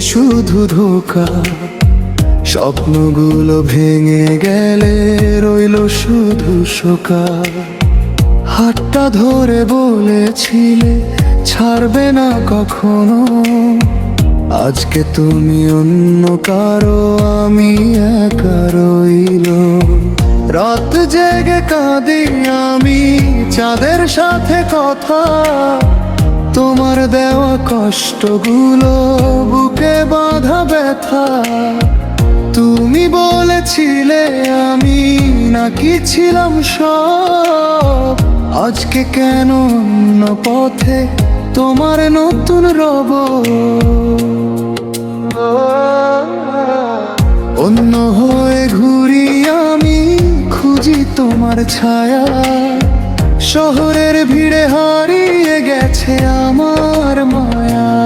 শুধু ধোঁকা। স্বপ্নগুলো ভেঙে গেলে রইল শুধু শোকা। হাতটা ধরে বলেছিলে ছাড়বে না কখনো, আজকে তুমি অন্য কারো, আমি একা রইল। রাত জেগে কাঁদি আমি চাঁদের সাথে কথা, তোমার দেওয়া কষ্টগুলো বুকে বাঁধা ব্যথা। তুমি বলেছিলে আমি নাকি ছিলাম সব, আজকে কেন অন্য পথে তোমার নতুন রব। অন্য হয়ে ঘুরি আমি, খুঁজি তোমার ছায়া। শহরের ভিড়ে হারিয়ে গেছে আমার মায়া।